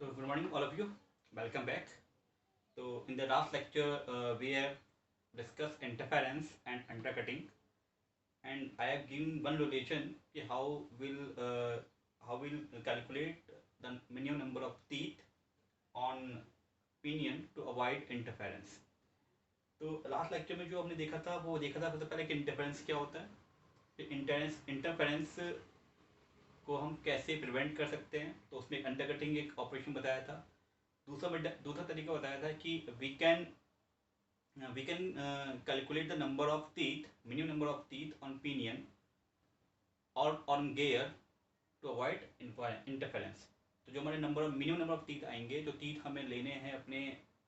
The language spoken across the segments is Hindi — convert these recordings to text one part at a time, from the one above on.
So good morning all of you. Welcome back. So in the last lecture we have discussed interference and undercutting, and I have given one relation how will calculate the minimum number of teeth on pinion to avoid interference. तो लास्ट लेक्चर में जो हमने देखा था सबसे पहले कि इंटरफेरेंस क्या होता है, इंटरफेरेंस को हम कैसे प्रिवेंट कर सकते हैं। तो उसमें अंडरकटिंग एक ऑपरेशन बताया था। दूसरा तरीका बताया था कि we can calculate the number of teeth, minimum number of teeth on pinion or on gear to avoid interference। तो जो हमारे मिनिमम नंबर ऑफ टीथ आएंगे, जो टीथ हमें लेने हैं अपने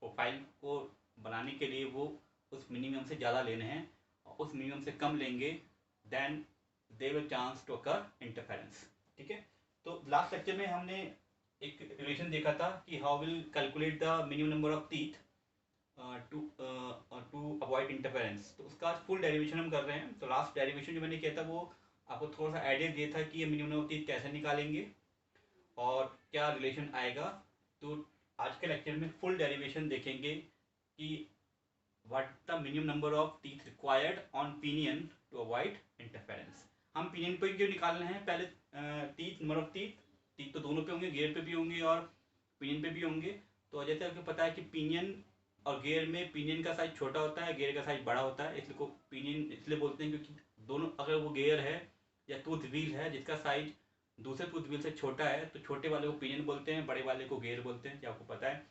प्रोफाइल को बनाने के लिए, वो उस मिनिमम से ज़्यादा लेने हैं, और उस मिनिमम से कम लेंगे then there will chance to occur interference. ठीक है। तो लास्ट लेक्चर में हमने एक रिलेशन देखा था कि how will calculate the minimum number of teeth to avoid interference. तो उसका फुल डेरिवेशन हम कर रहे हैं। तो लास्ट डेरिवेशन जो मैंने किया था वो आपको थोड़ा सा आइडिया दिया था कि ये मिनिमम नंबर ऑफ टीथ कैसे निकालेंगे और क्या रिलेशन आएगा। तो आज के लेक्चर में फुल डेरिवेशन देखेंगे कि what the minimum number of teeth required on pinion to avoid interference. हम पिनियन पे क्यों निकाल रहे हैं? पहले टीथ, नंबर ऑफ टीथ तो दोनों पे होंगे, गेयर पे भी होंगे और पिनियन पे भी होंगे। तो जैसे आपको पता है कि पिनियन और गेयर में पिनियन का साइज छोटा होता है, गेयर का साइज बड़ा होता है। इसलिए को पिनियन इसलिए बोलते हैं क्योंकि दोनों, अगर वो गेयर है या टूथ व्हील है जिसका साइज दूसरे टूथ व्हील से छोटा है, तो छोटे वाले को पिनियन बोलते हैं, बड़े वाले को गेयर बोलते हैं, क्या आपको पता है।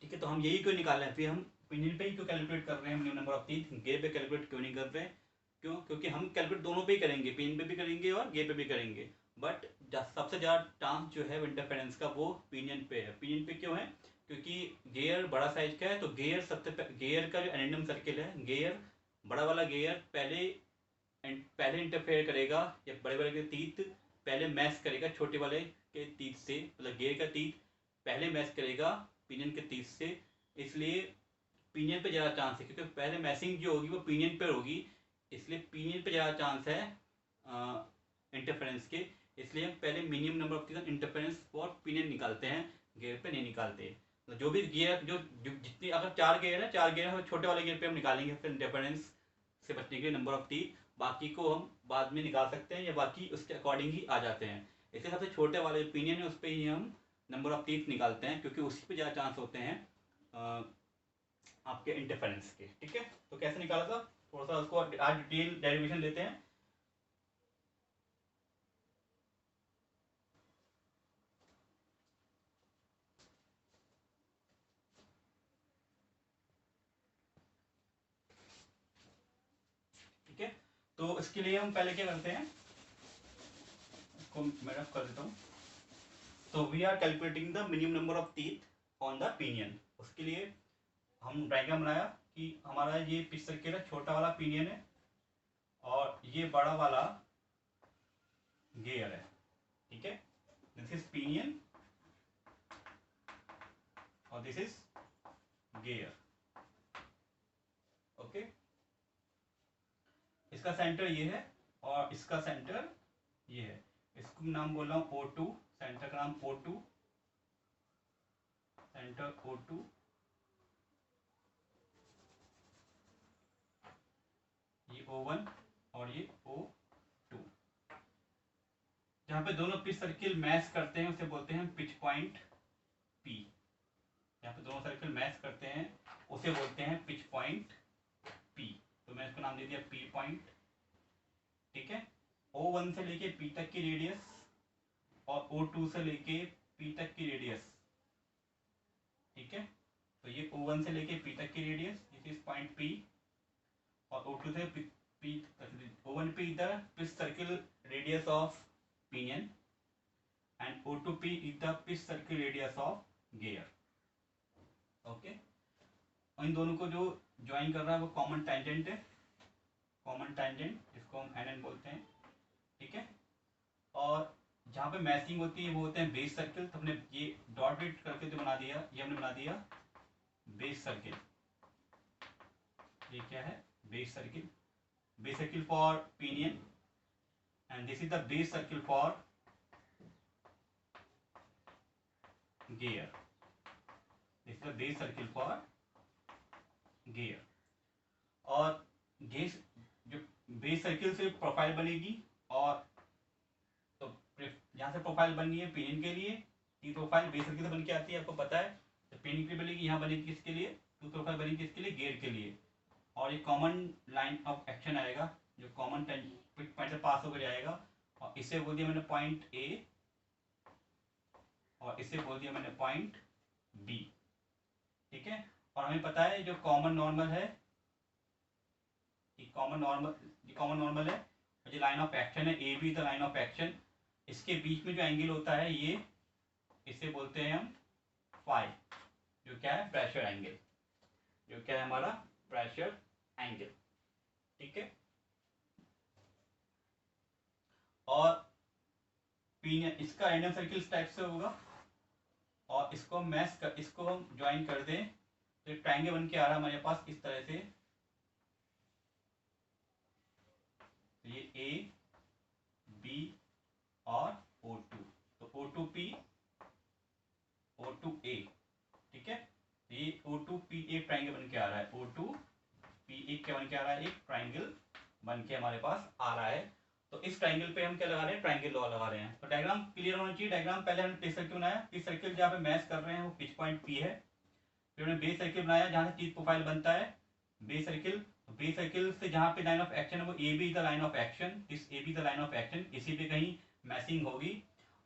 ठीक है। तो हम यही क्यों निकाल रहे हैं, फिर हम पिनियन पे ही क्यों कैलकुलेट कर रहे हैं minimum number of teeth, gear पे कैलकुलेट क्यों नहीं कर रहे हैं? क्यों? क्योंकि हम कैलकुलेट दोनों पे ही करेंगे, पिनियन पे भी करेंगे और गेयर पे भी करेंगे। बट सबसे ज़्यादा चांस जो है इंटरफेरेंस का वो पिनियन पे है। पिनियन पे क्यों है? क्योंकि गेयर बड़ा साइज का है। तो गेयर का जो एनेंडम सर्किल है, गेयर बड़ा वाला गेयर पहले इंटरफेयर करेगा, या बड़े वाले के टीथ पहले मैच करेगा छोटे वाले के टीथ से, मतलब गेयर का टीथ पहले मैच करेगा पिनियन के टीथ से। इसलिए पिनियन पे ज़्यादा चांस है, क्योंकि पहले मैचिंग जो होगी वो पिनियन पे होगी, इसलिए पिनियन पे ज़्यादा चांस है इंटरफेरेंस के। इसलिए हम पहले minimum number of interference for pinion निकालते हैं, गेयर पे नहीं निकालते। तो जो भी गियर जितनी, अगर 4 गेयर है, 4 गेयर है, छोटे वाले गेयर पे हम निकालेंगे फिर इंटरफेरेंस से बचने के लिए नंबर ऑफ टीथ। बाकी को हम बाद में निकाल सकते हैं, या बाकी उसके अकॉर्डिंग ही आ जाते हैं। इसलिए सबसे छोटे वाले ओपिनियन है उस पर ही हम नंबर ऑफ टीथ निकालते हैं, क्योंकि उसी पे ज़्यादा चांस होते हैं आपके इंटरफेरेंस के। ठीक है। तो कैसे निकाला था, थोड़ा सा उसको आज डिटेल डेरिवेशन लेते हैं। ठीक है। तो इसके लिए हम पहले क्या करते हैं, इसको मैं रफ कर देता हूँ। तो we are calculating the minimum number of teeth on the pinion. उसके लिए हम डायग्राम बनाया कि हमारा ये पिच सर्किल है, छोटा वाला पिनियन है और ये बड़ा वाला गेयर है। ठीक है। दिस इज पिनियन और दिस इज गेयर। ओके। इसका सेंटर ये है और इसका सेंटर ये है। इसको नाम बोल रहा हूँ O2, सेंटर का नाम O2, सेंटर O2। ये O1 और ये O2। जहाँ पे दोनों पिच सर्किल मैच करते हैं उसे बोलते हैं पिच पॉइंट P। जहाँ पे दोनों सर्किल मैच करते हैं उसे बोलते हैं पिच पॉइंट P। तो मैं इसको नाम दे दिया P पॉइंट। ठीक है। O1 से लेके P तक की रेडियस और O2 से लेके P तक की रेडियस। ठीक है। तो ये O1 से लेके P तक की radius, this is point P, और O2 से P तक। O1P is the pitch circle radius of pinion and O2P is the pitch circle radius of gear। Okay. इन दोनों को जो ज्वाइन कर रहा है वो कॉमन टेंजेंट है, कॉमन टेंजेंट, इसको हम NN बोलते हैं। ठीक है। और जहाँ पे मैचिंग होती है वो होते हैं बेस सर्किल। तो हमने ये डॉट बिट करके जो बना दिया, ये हमने बना दिया बेस सर्किल। ये क्या है? Base circle. Base circle for pinion and this is the base circle for gear. This is the base circle for gear. और गेस जो बेस सर्किल से प्रोफाइल बनेगी, और तो यहाँ से प्रोफाइल बननी है पिनियन के लिए, टी प्रोफाइल बेस सर्किल से बन के आती है, आपको पता है। तो पिनियन की बनेगी, यहाँ बनेगी किसके लिए, टू प्रोफाइल बनेगी किसके लिए, गेयर के लिए। और ये कॉमन लाइन ऑफ एक्शन आएगा जो कॉमन पॉइंट से पास होकर जाएगा, और इसे बोल दिया मैंने पॉइंट ए, और इसे बोल दिया मैंने पॉइंट बी, ठीक है। और हमें पता है जो कॉमन नॉर्मल है, कॉमन नॉर्मल है, जो लाइन ऑफ एक्शन है ए B the line of action, इसके बीच में जो एंगल होता है ये, इसे बोलते हैं हम फाई, जो क्या है प्रेशर एंगल, जो क्या है हमारा प्रेशर एंगल, ठीक है। और पिनियन इसका रैंडम सर्किल इस टाइप से होगा, और इसको इसको हम ज्वाइन कर दें तो एक ट्रायंगल बन के आ रहा है हमारे पास इस तरह से। तो ये ए बी और O2, तो O2P O2A, ठीक है। ये O2P एक ट्रायंगल बन के आ रहा है, O2P एक क्या बन के आ रहा है, एक ट्रायंगल बन के हमारे पास आ रहा है। तो इस ट्रायंगल पे हम क्या लगा रहे हैं, ट्रायंगल लॉ लगा रहे हैं। तो डायग्राम क्लियर होना चाहिए। डायग्राम पहले हमने पिच सर्किल बनाया, पिच सर्किल जहाँ पे मैच कर रहे हैं वो पिच पॉइंट P है। फिर हमने बेस सर्किल बनाया जहाँ से टीथ प्रोफाइल बनता है, बेस सर्किल से जहाँ पे लाइन ऑफ एक्शन है वो A B the line of action, इस A B the line of action, इसी पे कहीं मैचिंग होगी।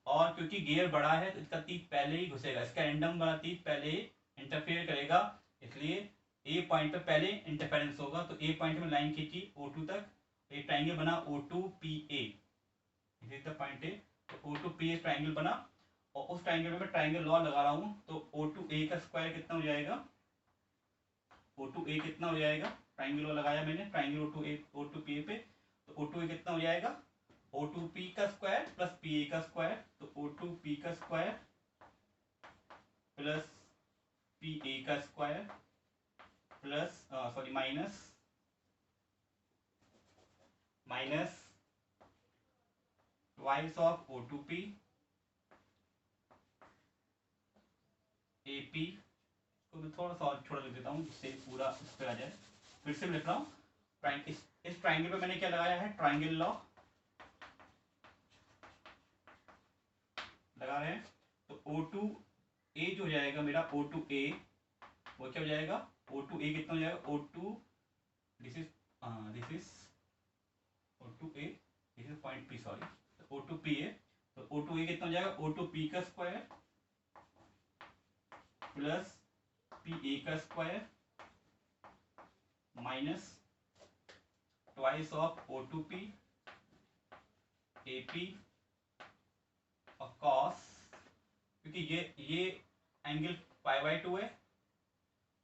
और क्योंकि गियर बड़ा है तो इसका तीत पहले ही घुसेगा, इसका एंडम वाला तीत पहले ही इंटरफेयर करेगा, इसलिए ए पॉइंट पे पहले इंटरफेरेंस होगा। तो ए पॉइंट में लाइन खींची O2 तक, एक ट्रायंगल बना O2PA, this is the point A. तो O2PA ट्रायंगल बना, और उस ट्रायंगल में मैं ट्रायंगल लॉ लगा रहा हूँ। तो O2A का स्क्वायर कितना हो जाएगा, O2A कितना हो जाएगा, ट्रायंगल लॉ लगाया मैंने ट्रायंगल O2PA पे, तो O2A कितना हो जाएगा, O2P का स्क्वायर प्लस PA का स्क्वायर, तो O2P का स्क्वायर प्लस PA का square plus minus twice of O2P AP को मैं थोड़ा सा और छोटा लिख देता हूँ जिससे पूरा इस पे आ जाए। फिर से लिख रहा हूँ, इस ट्रायंगल पे मैंने क्या लगाया है, ट्रायंगल लॉ लगा रहे हैं। तो O2A जो हो जाएगा मेरा, O2A वो क्या हो जाएगा, O2A कितना हो जाएगा, O2 this is O2A, this is point P, sorry, O2PA, तो O2A कितना हो जाएगा, O2P का स्क्वायर प्लस PA का square minus twice of O2P AP और कॉस, क्योंकि ये एंगल π/2 है,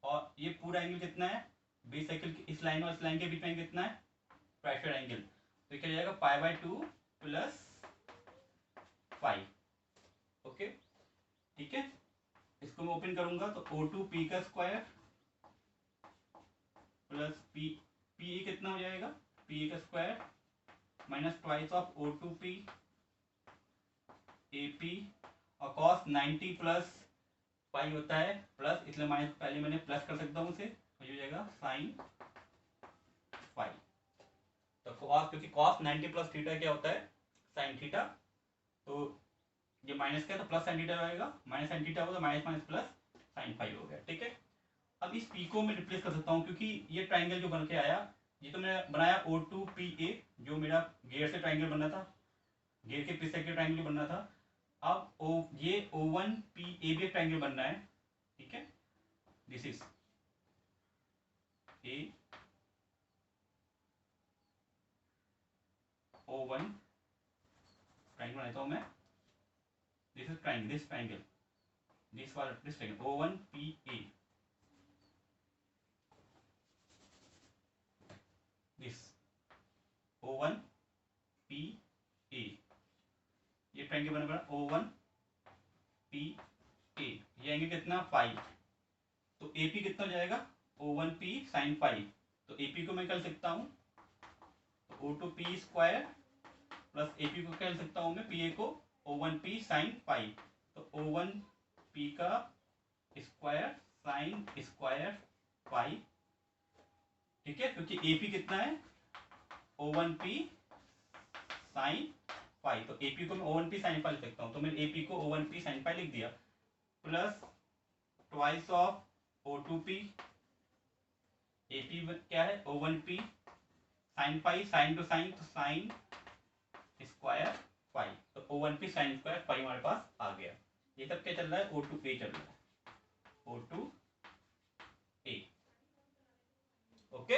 और ये पूरा एंगल कितना है, बेस सर्किल की इस लाइन और इस लाइन के बीच में कितना है, प्रेशर एंगल। तो क्या जाएगा π/2 प्लस 5, ओके, ठीक है। इसको मैं ओपन करूंगा तो O2P का स्क्वायर प्लस PA कितना हो जाएगा, PA का square minus twice of O2P AP, और cos 90 प्लस पाई होता है प्लस, इसलिए माइनस पहले मैंने प्लस कर सकता हूँ उसे, तो ये हो जाएगा साइन फाई। तो cos, क्योंकि cos 90 प्लस थीटा क्या होता है, साइन थीटा, तो ये माइनस क्या, तो प्लस साइन थीटा आएगा, माइनस साइन थीटा होगा तो minus minus plus sine phi हो गया, ठीक है। अब इस पी को मैं रिप्लेस कर सकता हूँ, क्योंकि ये ट्राइंगल जो बन के आया, ये तो मैंने बनाया O2PA जो मेरा गियर से ट्राइंगल बनना था, गियर के पिच सर्किल ट्राइंगल बनना था। अब ये O1PA भी ट्राइंगल बनना है, ठीक है। This is A O1 triangle बनाता हूँ मैं, this is triangle, this triangle, this triangle O1PA, this O1PA, ये ट्रायंगल बना O1PA, ये एंगल कितना 5, तो AP कितना हो जाएगा, O1P sin 5, तो AP को मैं कर सकता हूँ तो O2P स्क्वायर प्लस AP को कर सकता हूँ मैं PA को O1P sin 5, तो O1 पी का स्क्वायर साइन स्क्वायर पाई, ठीक है, क्योंकि एपी कितना है O1P साइन पाई, तो एपी को मैं O1P साइन पाई लिख सकता हूँ, तो मैंने एपी को O1P साइन पाई लिख दिया, plus twice of O2P, AP क्या है O1P sine pi, sine two sine तो साइन स्क्वायर पाई, तो O1P साइन स्क्वायर पाई हमारे पास आ गया। ये सब क्या चल रहा है O2A चल रहा है, O2A, ओके।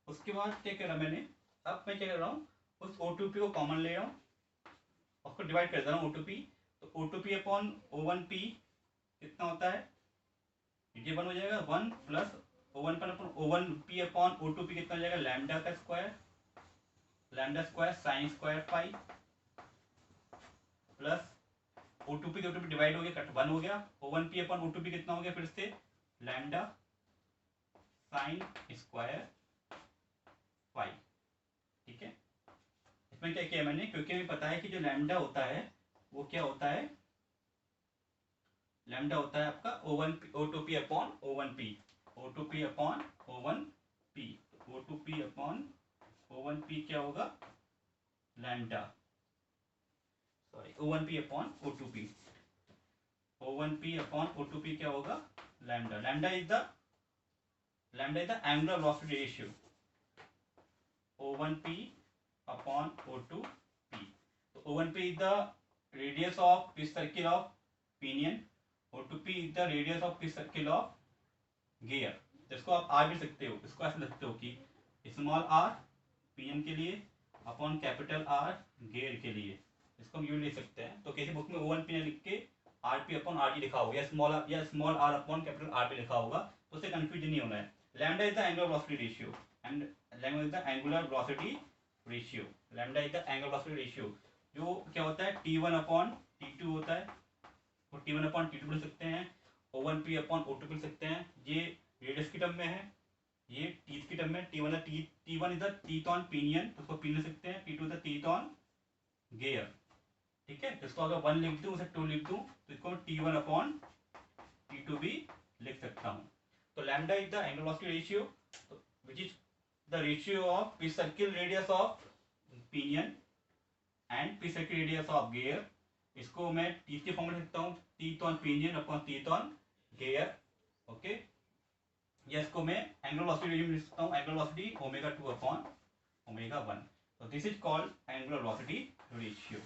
उसके बाद क्या करा मैंने, अब मैं क्या कर रहा हूँ उस O2P को कॉमन ले रहा हूँ, उसको डिवाइड कर दे रहा हूँ O2P, तो O2P अपॉन O1P कितना होता है, ये 1 हो जाएगा, 1 प्लस O1P अपॉन O2P कितना हो जाएगा, लैम्डा का square, lambda square sine square पाई, प्लस O2P के O2P डिवाइड हो गया, कट 1 हो गया, O1P अपॉन O2P कितना हो गया फिर से लैम्डा साइन स्क्वायर पाई, ठीक है। इसमें क्या किया मैंने, क्योंकि हमें पता है कि जो लैम्डा होता है वो क्या होता है, लैम्डा होता है आपका O2P upon O1P, O2P upon O1P, O2P upon O1P क्या होगा lambda, sorry O1P upon O2P, O1P upon O2P क्या होगा lambda, lambda is the angular velocity ratio, O1P upon O2P, so O1P is the radius of pitch circle of pinion, O2P is the radius of pitch circle of gear, जिसको आप R भी सकते हो, इसको ऐसे लिखते हो कि स्मॉल r पिनियन के लिए अपॉन कैपिटल R गेयर के लिए, इसको हम यूँ लिख सकते हैं। तो किसी बुक में O1P लिख के RP अपॉन RG लिखा होगा या small r upon capital R भी लिखा होगा, तो उससे कंफ्यूजन नहीं होना है। Lambda is the angular velocity ratio and lambda is the angular velocity ratio, lambda is the angular velocity ratio, जो क्या होता है T1 अपॉन T2 होता है, तो T1 अपॉन T2 लिख सकते हैं, O1P अपॉन O2 लिख सकते हैं, ये रेडियस की टर्म में है, ये टीथ की टर्म में, T1 is the teeth on pinion, तो उसको पिन लिख सकते हैं, T2 is the teeth on gear, ठीक है। इसको अगर 1 लिख दूं उसे 2 लिख दूं तो इसको T1 अपॉन T2 भी लिख सकता हूं। तो lambda is the angular velocity ratio which is the ratio of pitch circle radius of pinion and pitch circle radius of gear, इसको मैं टीथ के फॉर्म में लिखता हूं, teeth on pinion upon teeth on gear, okay. या इसको मैं एंगुलर वेलोसिटी रेशियो में लिख सकता हूं, एंगुलर वेलोसिटी ω2 अपॉन ω1, तो this is called angular velocity ratio.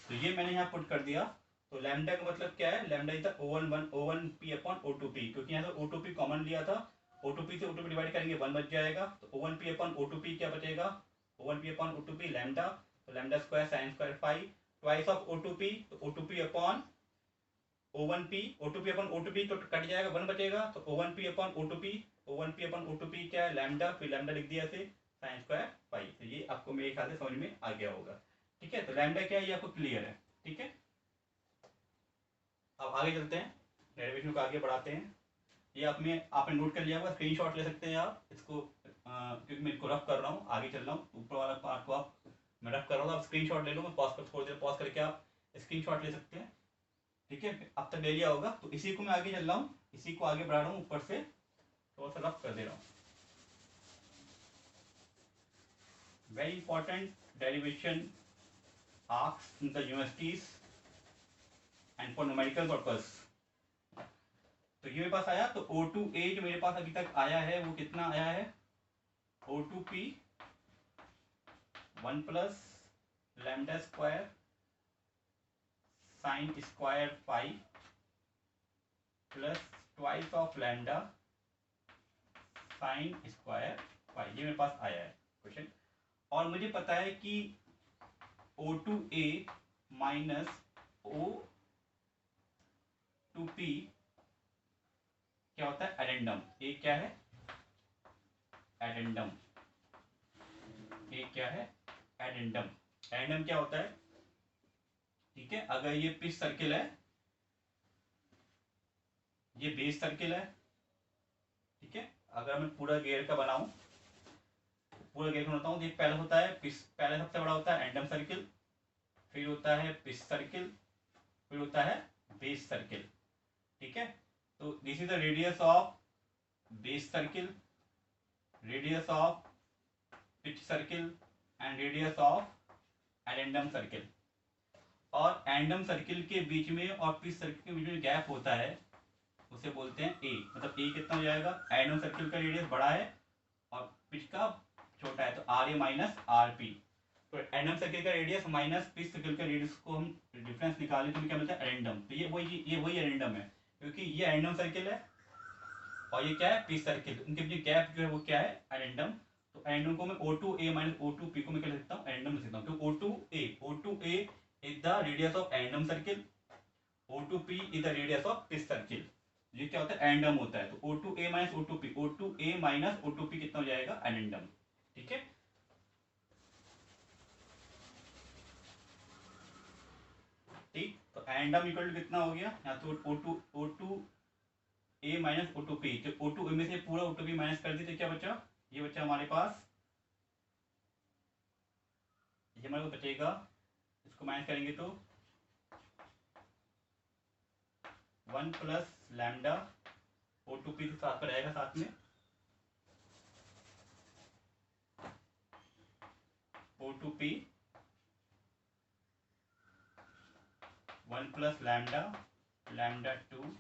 तो ये मैंने यहाँ पुट कर दिया। तो लैम्डा का मतलब क्या है, lambda is the O1P upon O2P, क्योंकि यहाँ से O2P कॉमन लिया था, O2P से O2P डिवाइड करेंगे 1 बच जाएगा, तो O1P अपॉन O2P क्या बचेगा, O1P अपॉन O2P लैम्डा, तो lambda square sine square pi, twice of O2P, तो O2P upon O1P, O2P upon O2P तो कट जाएगा 1 बचेगा, तो O1P upon O2P, O1P upon O2P क्या है लैम्डा, फिर लैम्डा लिख दिया से साइन स्क्वायर पाई। तो ये आपको मेरे ख्याल से समझ में आ गया होगा, ठीक है। तो लैम्डा क्या है ये आपको क्लियर है, ठीक है। अब आगे चलते हैं, डेरिवेशन को आगे बढ़ाते हैं। ये आपने नोट कर लिया होगा, स्क्रीनशॉट ले सकते हैं आप इसको, क्योंकि मैं इसको रफ कर रहा हूँ, आगे चल रहा हूँ, ऊपर वाला पार्ट को मैं रफ कर रहा हूँ, आप स्क्रीनशॉट ले लो, मैं पॉज कर थोड़ी देर पॉज करके आप स्क्रीनशॉट ले सकते हैं, ठीक है। अब तक ले लिया होगा, तो इसी को मैं आगे चल रहा हूँ, इसी को आगे बढ़ा रहा हूँ, ऊपर से थोड़ा सा रफ कर दे रहा हूँ। Very important derivation asked in the universities and for numerical purpose। तो ये मेरे पास आया, तो O2A जो मेरे पास अभी तक आया है वो कितना आया है, O2P 1 plus lambda square sine square pi plus twice of lambda sign square पाई, ये मेरे पास आया है क्वेश्चन। और मुझे पता है कि O2A माइनस O2P क्या होता है एडेंडम, ए क्या है एडेंडम, ए क्या है एडेंडम, एडेंडम क्या होता है, ठीक है। अगर ये पिच सर्किल है, ये बेस सर्किल है, ठीक है। अगर मैं पूरा गेयर का बनाऊं, पूरा गेयर बनाता हूँ, तो पहले होता है पहले सबसे बड़ा होता है एंडम सर्किल, फिर होता है पिच सर्किल, फिर होता है बेस सर्किल, ठीक है। तो this is the radius of base circle, radius of pitch circle and radius of addendum circle. और एंडम सर्किल के बीच में और पिच सर्किल के बीच में गैप होता है, उसे बोलते हैं ए। मतलब ए कितना हो जाएगा, एंडम सर्किल का रेडियस बड़ा है और पिच का छोटा है, तो R A minus R P. तो एंडम सर्किल का रेडियस माइनस पिच सर्किल का रेडियस को हम डिफरेंस निकालें तो क्या मिलता है, एरेंडम। तो ये वही एरेंडम है, क्योंकि ये एंडम सर्किल है और ये क्या है, पिच सर्किल। उनके बीच गैप जो है वो क्या है, एरेंडम। तो एरेंडम को मैं O2A माइनस O2P को मैं क्या लिख सकता हूँ, एरेंडम लिख सकता हूँ। तो O2A is the radius of addendum circle, O2P is the radius of pitch circle। ये क्या होता है, एंडम होता है। तो O2A minus O2P, O2A minus O2P कितना हो जाएगा, एडेंडम, ठीक है। ठीक, तो एंडम इक्वल टू कितना हो गया यहाँ, तो O2A माइनस O2P। तो O2A में से पूरा O2P माइनस कर दी तो क्या बचा, ये बचा हमारे पास, ये हमारे को बचेगा, इसको माइनस करेंगे तो 1 प्लस लैम्डा O2P तो साथ पर रहेगा, साथ में O2P 1 plus lambda lambda 2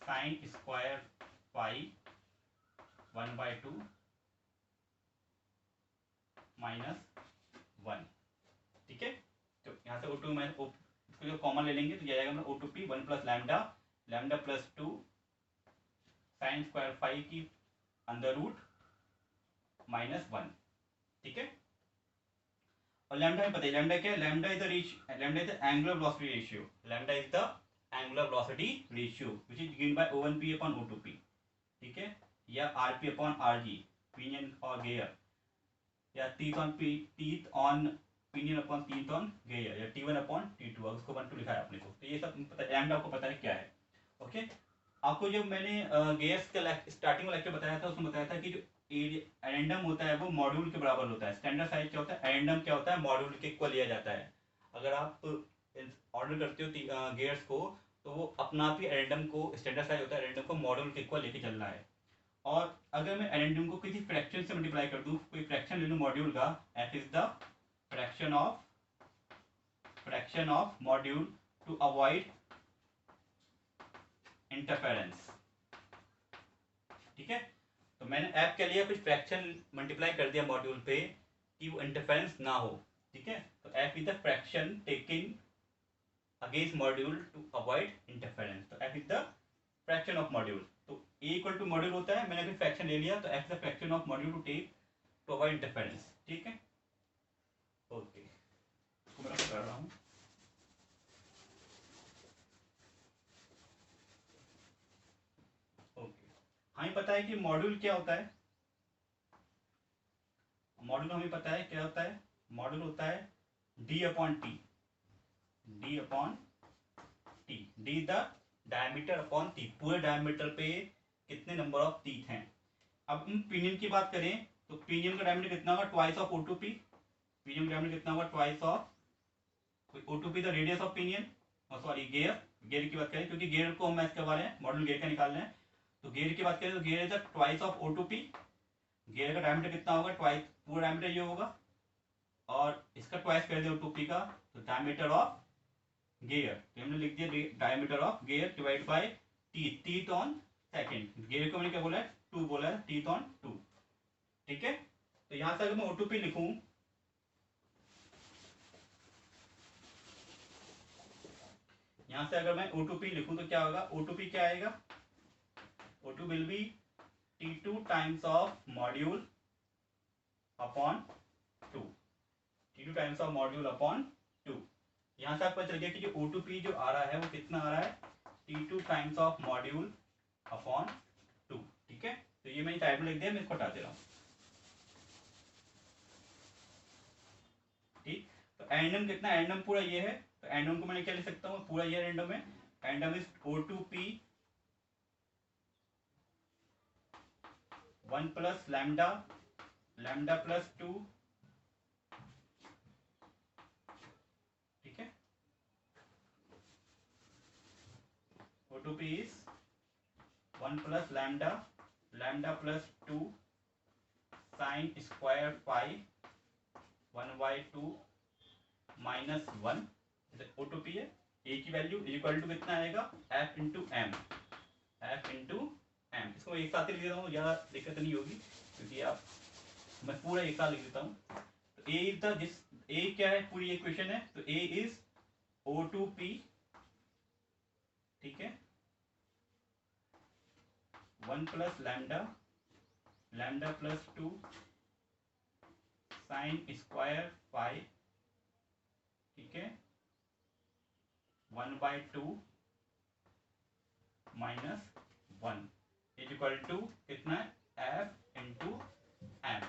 sign square पाई 1/2 माइनस 1, ठीक है। तो यहाँ से O2 माइनस इसको जो कॉमन ले लेंगे तो ये आएगा अपना O2P 1 plus lambda lambda plus 2 sign square पाई की अंडर रूट माइनस 1, ठीक है। और लैम्डा में पता है लैम्डा क्या है, lambda is the angular velocity ratio, lambda is the angular velocity ratio which is given by O1P upon O2P, ठीक है, या RP अपॉन RG, पिनियन और गियर, या teeth on pinion upon teeth on gear, या T1 अपॉन T2, उसको 1 2 लिखा है अपने को। तो ये सब पता है, लैम्डा आपको पता है क्या है, ओके। आपको जब मैंने गियर्स का स्टार्टिंग में लेक्चर बताया था, उसमें बताया था कि जो एरेंडम होता है वो मॉड्यूल के बराबर होता है। स्टैंडर्ड साइज क्या होता है, एरेंडम क्या होता है, मॉड्यूल के इक्वल लिया जाता है। अगर आप ऑर्डर करते हो गियर्स को, तो वो अपना आप ही एरेंडम को, स्टैंडर्ड साइज होता है एरेंडम को मॉड्यूल के इक्वल लेके चलना है। और अगर मैं एरेंडम को किसी फ्रैक्शन से मल्टीप्लाई कर दूं, कोई फ्रैक्शन ले लूं मॉड्यूल का, F is the fraction of module to avoid interference, ठीक है। तो मैंने ऐप के लिए कुछ फ्रैक्शन मल्टीप्लाई कर दिया मॉड्यूल पे कि वो इंटरफेरेंस ना हो, ठीक है। तो F is the fraction taking against module to avoid interference. तो F is the fraction of module. तो ए इक्वल टू मॉड्यूल होता है, मैंने अगर फ्रैक्शन ले लिया तो F the fraction of module to take to avoid interference, ठीक है, ओके। इसको मैं कर रहा हूँ, ओके। हमें पता है कि मॉड्यूल क्या होता है, मॉड्यूल हमें पता है क्या होता है, मॉड्यूल होता है D upon T, D upon T, D the diameter upon T, पूरे डायमीटर पे कितने नंबर ऑफ टीथ हैं। अब हम पिनियन की बात करें तो पिनियन का डायमीटर कितना होगा, ट्वाइस ऑफ O2P। पिनियन का डायमीटर कितना होगा, twice of O2P the radius of pinion, sorry gear, gear की बात करें क्योंकि गियर को हम मैच करवा रहे हैं, मॉड्यूल गियर का निकाल रहे हैं। तो गियर की बात करें तो gear is the twice of O2P। Gear का डायमीटर कितना होगा, ट्वाइस, पूरा डायमीटर ये होगा और इसका ट्वाइस कर दिया O2P का, तो डायमीटर ऑफ गियर, तो हमने लिख दिया diameter of gear divide by teeth, teeth on second. Gear को मैंने क्या बोला है, 2 बोला है, टीथ ऑन 2, ठीक है। तो यहां से अगर मैं O2P लिखूं, यहां से अगर मैं O2P लिखूं तो क्या होगा, O2P क्या आएगा, O2 will be T2 times of module upon 2, T2 times of module upon 2। यहां से आपको पता चल गया कि जो O2P जो आ रहा है वो कितना आ रहा है, T2 times of module upon 2, ठीक है। तो ये मैंने साइड में लिख दिया, मैं इसको हटा दे रहा हूं, ठीक। तो एंडम कितना, एंडम पूरा ये है, तो एंडम को मैंने क्या लिख सकता हूँ, पूरा ये एंडम है, addendum is O2P 1 plus lambda lambda plus 2, ठीक है। O2P is 1 plus lambda plus 2 sin square phi 1/2 minus 1 O2P है। ए की वैल्यू इक्वल टू कितना आएगा F इंटू एम, इसको एक साथ लिख देता हूँ, ज़्यादा दिक्कत नहीं होगी क्योंकि आप मैं पूरा एक साथ लिख देता हूँ। तो ए इज द जिस ए क्या है पूरी इक्वेशन है, तो ए इज O2P, ठीक है, 1 plus lambda plus 2 sine square five, ठीक है, 1/2 माइनस 1 इज इक्वल टू कितना है F into M.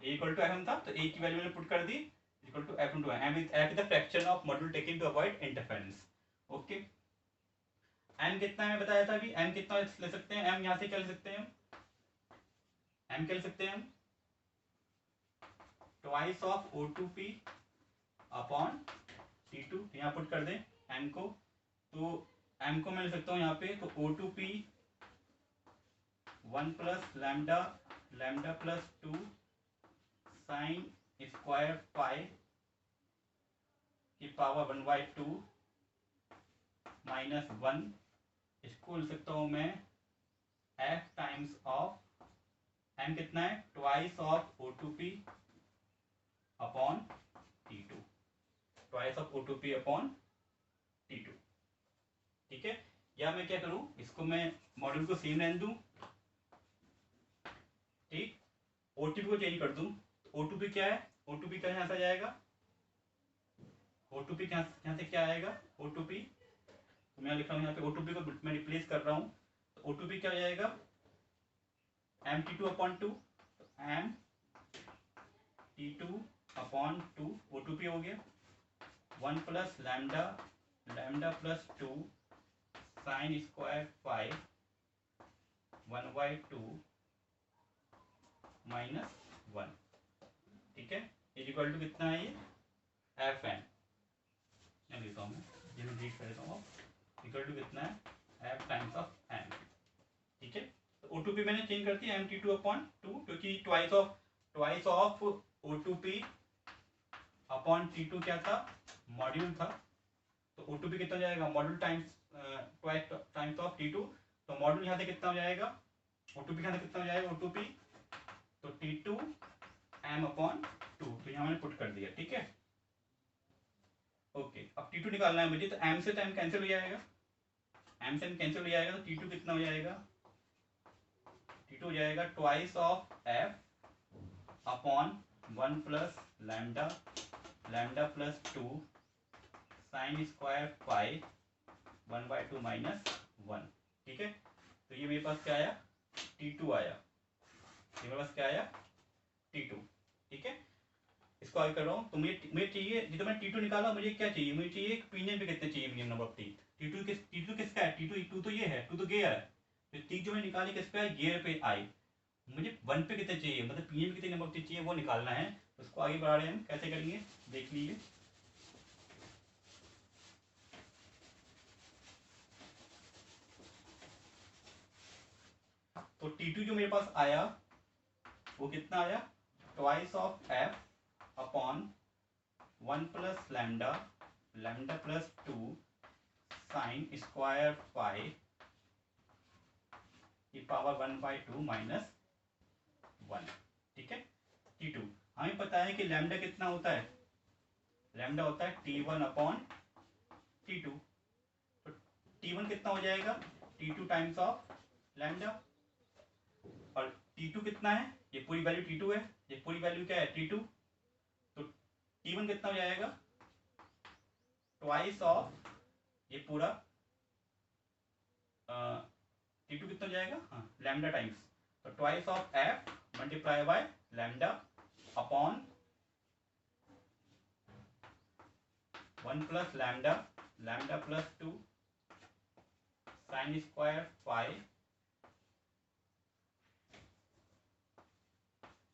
A equal to M था तो ए की वैल्यू मैंने पुट कर दी equal to F into M. F is the fraction of module taken to avoid interference. Okay, M कितना है बताया था अभी, एम कितना ले सकते हैं, एम यहाँ से क्या ले सकते हैं, एम क्या ले सकते हैं हम, twice of O2P upon T2, यहाँ पुट कर दें एम को, तो एम को मैं ले सकता हूँ यहाँ पे, तो O2P 1 plus lambda plus 2 sine square five की पावर 1/2 माइनस 1, इसको लिख सकता हूँ मैं F टाइम्स ऑफ एम कितना है twice of O2P upon T2, twice of O2P upon T2, ठीक है। या मैं क्या करूं, इसको मैं मॉड्यूल को सेम रहने दूं, ठीक, OTP को चेंज कर दूं, तो O2P क्या है, O2P क्या यहाँ से जाएगा, O2P यहाँ से क्या आएगा, O2P तो मैं लिख रहा हूँ यहाँ पे O2P को मैं रिप्लेस कर रहा हूँ, तो O2P क्या हो जाएगा MT2 upon 2, MT2 upon 2 O2P हो गया 1 plus lambda plus 2 sine square five 1/2 minus 1, ठीक है, इज इक्वल टू कितना है ये Fn, मैं लिखता हूँ, मैं ये रीड कर देता हूँ, इक्वल टू कितना है F टाइम्स ऑफ m, ठीक है। तो O2P मैंने चेंज कर दिया MT2 अपॉन 2 क्योंकि twice of O2P upon T2 क्या था, मॉड्यूल था, तो O2P कितना हो जाएगा module times twice times of T2, तो मॉड्यूल यहाँ से कितना हो जाएगा, O2P यहाँ से कितना हो जाएगा O2P, तो T2 m अपॉन 2, तो यहाँ मैंने पुट कर दिया, ठीक है। ओके, अब T2 निकालना है मुझे, तो m से तो m कैंसिल हो जाएगा, m से m कैंसिल हो जाएगा, तो T2 कितना हो जाएगा, T2 हो जाएगा twice of F upon 1 plus lambda plus 2 sine square five 1/2 minus 1, ठीक है। तो ये मेरे पास क्या आया T2 आया, ये मेरे पास क्या आया T2, ठीक है। इसको आगे कर रहा हूँ, तो मुझे चाहिए, जितना मैंने T2 निकाला मुझे क्या चाहिए, मुझे चाहिए पिनियन पे कितने चाहिए minimum number of teeth, T2 किसका है, T2 तो ये है, 2 तो गियर है, तो टीथ जो मैंने निकाली किस पे है, गियर पे आई, मुझे 1 पे कितने चाहिए, मतलब पिनियन पे कितने नंबर ऑफ टीथ चाहिए वो निकालना है। तो उसको आगे बढ़ा रहे हैं हम, कैसे करेंगे देख लीजिए। तो T2 जो मेरे पास आया वो कितना आया, twice of F upon 1 plus lambda plus 2 sine square five की पावर 1/2 माइनस 1, ठीक है। T2 हमें पता है कि लैम्डा कितना होता है, लैम्डा होता है T1 अपॉन T2, तो T1 कितना हो जाएगा T2 टाइम्स ऑफ लैम्डा, और T2 कितना है, ये पूरी वैल्यू T2 है, ये पूरी वैल्यू क्या है T2, तो T1 कितना हो जाएगा ट्वाइस ऑफ ये पूरा T2 कितना हो जाएगा, हाँ लैम्डा टाइम्स, तो twice of F multiply by lambda upon 1 plus lambda plus 2 sine square five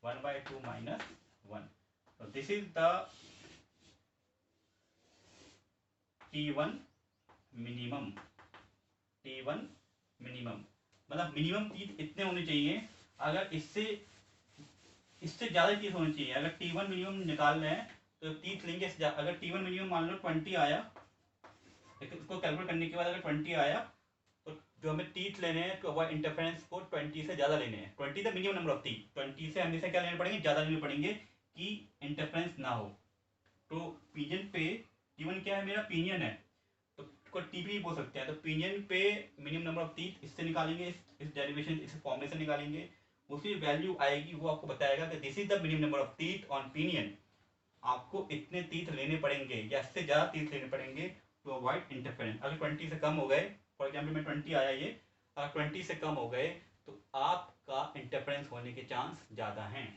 1/2 minus 1. So this is the T1 minimum. T1 minimum, मतलब मिनिमम टीथ इतने होने चाहिए, अगर इससे ज़्यादा टीथ होनी चाहिए। अगर T1 मिनिमम निकाल रहे हैं तो टीथ लेंगे अगर T1 मिनिमम मान लो 20 आया, इसको कैलकुलेट करने के बाद अगर 20 आया तो जो हमें टीथ लेने हैं तो अवॉइड इंटरफेरेंस को 20 से ज़्यादा लेने हैं। 20 the minimum number of teeth, 20 से हमेशा क्या लेने पड़ेंगे, ज़्यादा लेने पड़ेंगे कि इंटरफेरेंस ना हो। तो पिनियन पे T1 क्या है, मेरा पिनियन है, तो को टीपी भी बोल सकते हैं। तो पिनियन पे मिनिमम नंबर ऑफ टीथ इससे निकालेंगे, इस डेरिवेशन इस फॉर्मूले से निकालेंगे, उसकी वैल्यू आएगी वो आपको बताएगा कि this is the minimum number of teeth on pinion. आपको इतने टीथ लेने पड़ेंगे या इससे ज़्यादा टीथ लेने पड़ेंगे टू अवॉइड इंटरफेरेंस। अगर 20 से कम हो गए, फॉर एग्जाम्पल में 20 आया ये, अगर 20 से कम हो गए तो आपका इंटरफेरेंस होने के चांस ज़्यादा हैं।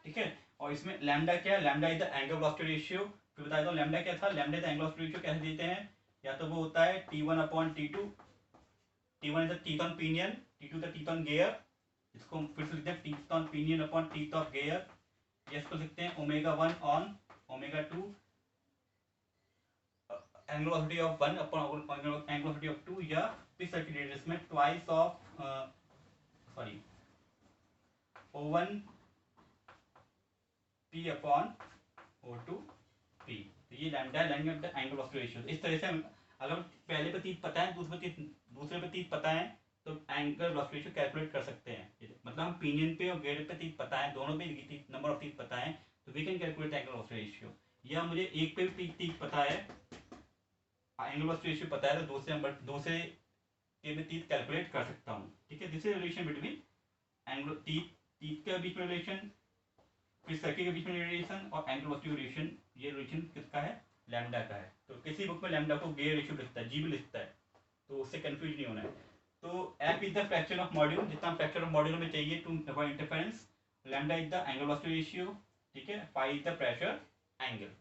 ठीक है, और इसमें लैम्डा क्या है, lambda is the angle velocity ratio. फिर बता दो लैम्डा क्या था, lambda is the angle velocity ratio कैसे देते हैं, या तो वो होता है T1 upon T2, T1 is the teeth on pinion, T2 the teeth on gear, इसको हम फिर से लिखते हैं teeth on pinion upon teeth of gear, या इसको लिखते हैं omega 1 on omega 2 angle velocity of 1 upon angle velocity of 2, या पिच सर्किट रेडियस में twice of sorry O1 P upon O2 P। तो ये लैम्डा है, lambda the angle velocity ratio. इस तरह से अगर पहले पे तीत पता है, दूसरे पे तीत पता है तो एंगल वेलोसिटी रेशियो कैलकुलेट कर सकते हैं। मतलब हम पिनियन पे और गियर पे तीत पता है, दोनों पे नंबर ऑफ तीत पता है, तो we can calculate angle velocity ratio. या मुझे एक पे भी तीत पता है, एंगल वेलोसिटी रेशियो पता है, तो दूसरे के में तीत कैलकुलेट कर सकता हूँ। ठीक है, this is relation between angle तीत के बीच में रिलेशन, फिर सर्किल के बीच में रिलेशन, और एंगल वेलोसिटी रिलेशन। ये रिलेशन किसका है, लैम्डा का है। तो किसी बुक में लैम्डा को गियर रेशियो लिखता है, जी भी लिखता है, तो उससे कंफ्यूज नहीं होना है। तो F is the fraction of module, जितना फ्रैक्शन ऑफ मॉड्यूल में चाहिए to avoid interference. Lambda is the angle velocity ratio, ठीक है, pi is the pressure angle.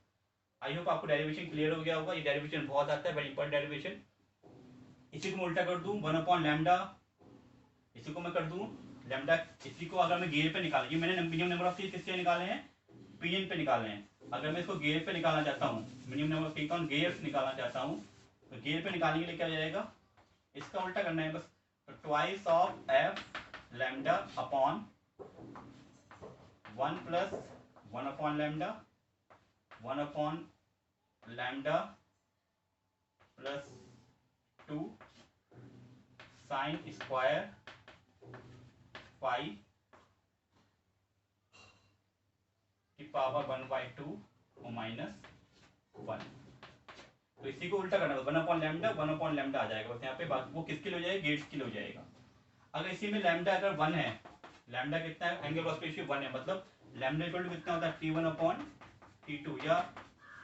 I hope आपको डेरिवेशन क्लियर हो गया होगा। ये डेरिवेशन बहुत आता है, वेरी इंपॉर्टेंट डेरिवेशन। इसी को मैं उल्टा कर दूं, 1 अपॉन लैम्डा, इसी को मैं कर दूं लैम्डा, इसी को अगर मैं गियर पे निकाल, ये मैंने मिनिमम नंबर ऑफ टीथ किसके निकाले हैं, पिनियन पे निकाले हैं। अगर मैं इसको गियर पे निकालना चाहता हूँ, minimum number of teeth on gears निकालना चाहता हूँ, तो गियर पे निकालने के लिए क्या हो जाएगा, इसका उल्टा करना है बस। तो twice of F lambda upon 1 plus 1 upon lambda, 1 upon lambda plus 2 sine square five की पावर 1/2 माइनस 1। तो इसी को उल्टा करना, 1 अपॉन लैम्डा आ जाएगा बस यहाँ पे। वो किसके लिए हो जाएगा, गेट्स के लिए हो जाएगा। अगर इसी में लैम्डा अगर 1 है, लैम्डा कितना है, एंगल वेलोसिटी रेशियो 1 है, मतलब लैम्डा इक्वल टू कितना होता है, T1 अपॉन T2 या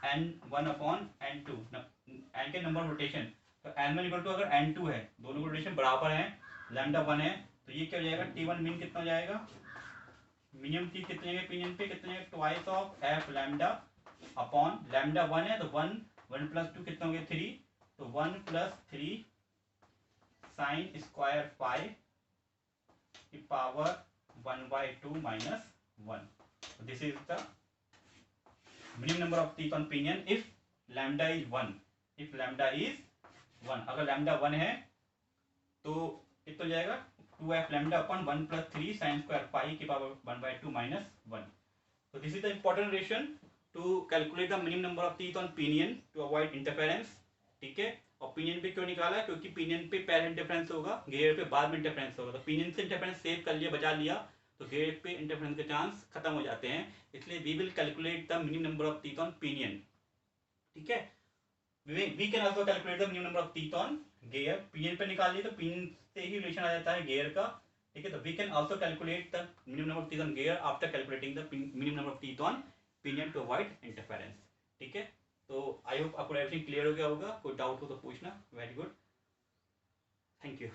N1 अपॉन N2, N के नंबर रोटेशन। तो N1 इक्वल टू अगर N2 है, दोनों रोटेशन बराबर है, लैम्डा 1 है, तो ये क्या हो जाएगा, T1 मीन कितना हो जाएगा, मिनिमम टी कितने हैं पिनियन पे, कितने हैं, twice of F lambda upon lambda 1 है तो 1 प्लस 2 कितना हो गया 3, तो 1 प्लस 3 साइन स्क्वायर 5 की power 1/2 minus 1। This is the minimum number of teeth on pinion if lambda is 1, if lambda is 1। अगर लैम्डा 1 है तो कितना हो जाएगा, 2f lambda upon 1 plus 3 sign square पाई की power 1/2 minus 1। So this is the important relation to calculate the minimum number of teeth on pinion to avoid interference। ठीक है, और पिनियन पे क्यों निकाला, क्योंकि पिनियन पे पहले इंटरफेरेंस होगा, गियर पे बाद में इंटरफेरेंस होगा। तो पिनियन से इंटरफेरेंस सेव कर लिया, बचा लिया, तो गियर पे इंटरफेरेंस के चांस खत्म हो जाते हैं। इसलिए we will calculate the minimum number of teeth on pinion. ठीक है, we can also calculate the minimum number of teeth on gear. Pinion पे निकाल लिए तो पिनियन से ही रिलेशन आ जाता है गियर का। ठीक है, तो we can also calculate the minimum number of teeth on gear after calculating the minimum number of teeth on pinion to avoid interference. ठीक है, तो आई होप आपको एवरीथिंग क्लियर हो गया होगा। कोई डाउट हो तो पूछना। Very good, thank you.